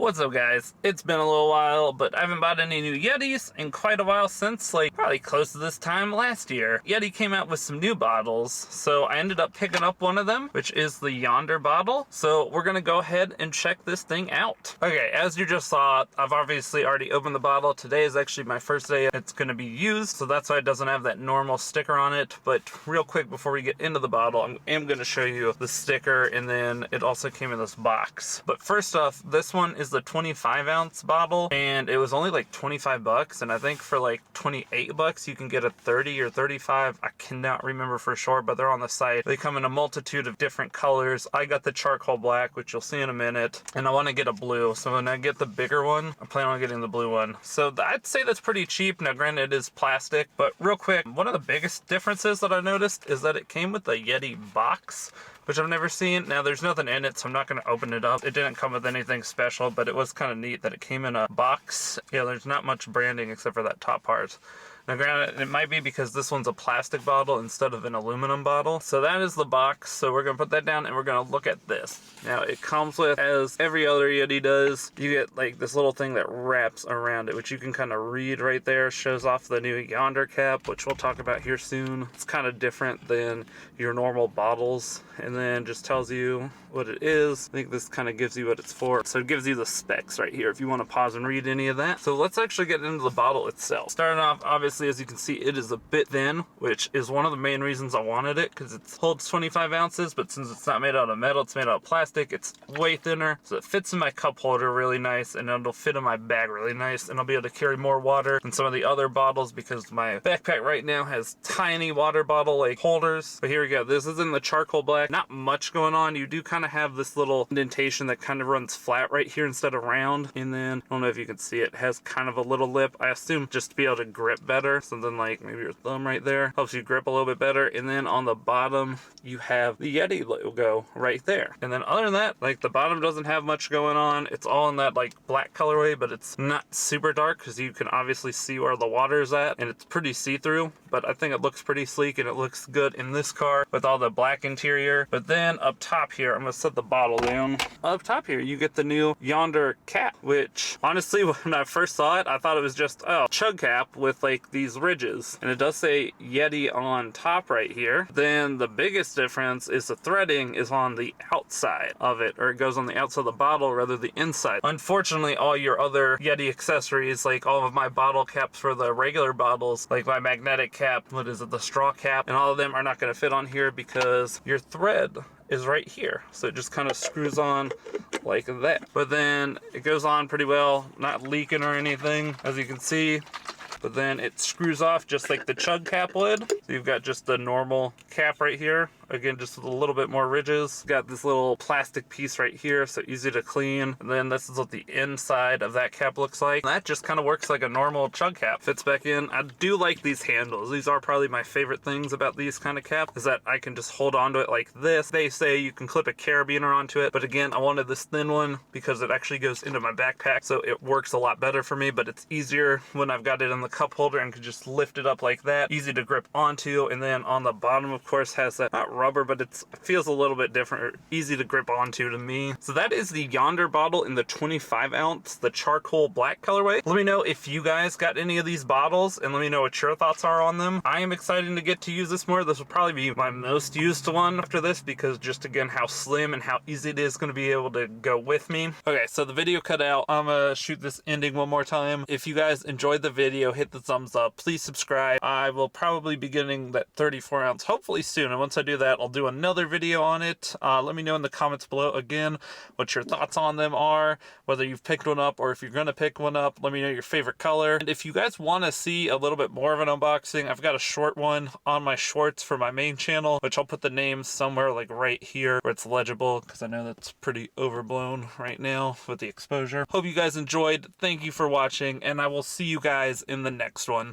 What's up, guys? It's been a little while, but I haven't bought any new Yetis in quite a while since, probably close to this time last year. Yeti came out with some new bottles, so I ended up picking up one of them, which is the Yonder bottle. So we're gonna go ahead and check this thing out. Okay, as you just saw, I've obviously already opened the bottle. Today is actually my first day it's gonna be used, so that's why it doesn't have that normal sticker on it. But real quick, before we get into the bottle, I am gonna show you the sticker, and then it also came in this box. But first off, this one is the 25-ounce bottle, and it was only like 25 bucks, and I think for like 28 bucks you can get a 30 or 35. I cannot remember for sure, but they're on the site. They come in a multitude of different colors. I got the charcoal black, which you'll see in a minute, and I want to get a blue, so when I get the bigger one, I plan on getting the blue one. So I'd say that's pretty cheap. Now granted, it is plastic, but real quick, one of the biggest differences that I noticed is that it came with a Yeti box, which I've never seen. Now there's nothing in it, so I'm not going to open it up. It didn't come with anything special, but it was kind of neat that it came in a box. Yeah, there's not much branding except for that top part. Now granted, it might be because this one's a plastic bottle instead of an aluminum bottle. So that is the box. So we're going to put that down and we're going to look at this. Now it comes with, as every other Yeti does, you get like this little thing that wraps around it, which you can kind of read right there. Shows off the new Yonder cap, which we'll talk about here soon. It's kind of different than your normal bottles, and then just tells you what it is. I think this kind of gives you what it's for. So it gives you the specs right here if you want to pause and read any of that. So let's actually get into the bottle itself. Starting off, obviously, as you can see, it is a bit thin, which is one of the main reasons I wanted it, because it holds 25 ounces, but since it's not made out of metal, it's made out of plastic, it's way thinner. So it fits in my cup holder really nice, and it'll fit in my bag really nice, and I'll be able to carry more water than some of the other bottles, because my backpack right now has tiny water bottle like holders. But here we go. This is in the charcoal black. Not much going on. You do kind of have this little indentation that kind of runs flat right here instead of round, and then I don't know if you can see it has kind of a little lip, I assume just to be able to grip better. Something like maybe your thumb right there helps you grip a little bit better. And then on the bottom you have the Yeti logo right there. And then other than that, like, the bottom doesn't have much going on. It's all in that like black colorway, but it's not super dark because you can obviously see where the water is at, and it's pretty see-through. But I think it looks pretty sleek and it looks good in this car with all the black interior. But then up top here, I'm gonna set the bottle down. Up top here you get the new Yonder cap, which honestly when I first saw it I thought it was just a chug cap with like these ridges, and it does say Yeti on top right here. Then the biggest difference is the threading is on the outside of it, or it goes on the outside of the bottle rather than the inside. Unfortunately, all your other Yeti accessories, like all of my bottle caps for the regular bottles, like my magnetic cap, what is it, the straw cap, and all of them are not going to fit on here because your thread is right here. So it just kind of screws on like that. But then it goes on pretty well, not leaking or anything, as you can see. But then it screws off just like the chug cap lid. So you've got just the normal cap right here. Again, just with a little bit more ridges. Got this little plastic piece right here, so easy to clean. And then this is what the inside of that cap looks like. And that just kind of works like a normal chug cap. Fits back in. I do like these handles. These are probably my favorite things about these kind of caps, is that I can just hold onto it like this. They say you can clip a carabiner onto it, but again, I wanted this thin one because it actually goes into my backpack, so it works a lot better for me. But it's easier when I've got it in the cup holder and can just lift it up like that. Easy to grip onto. And then on the bottom, of course, has that, not rubber, but it feels a little bit different, easy to grip onto to me. So that is the Yonder bottle in the 25 ounce, the charcoal black colorway. Let me know if you guys got any of these bottles, and let me know what your thoughts are on them. I am excited to get to use this more. This will probably be my most used one after this, because just again how slim and how easy it is going to be able to go with me. Okay, so the video cut out. I'm gonna shoot this ending one more time. If you guys enjoyed the video, hit the thumbs up. Please subscribe. I will probably be getting that 34 ounce hopefully soon, and once I do that, I'll do another video on it. Let me know in the comments below again what your thoughts on them are, whether you've picked one up or if you're gonna pick one up. Let me know your favorite color, and if you guys want to see a little bit more of an unboxing, I've got a short one on my shorts for my main channel, which I'll put the name somewhere like right here where it's legible, because I know that's pretty overblown right now with the exposure. Hope you guys enjoyed. Thank you for watching, and I will see you guys in the next one.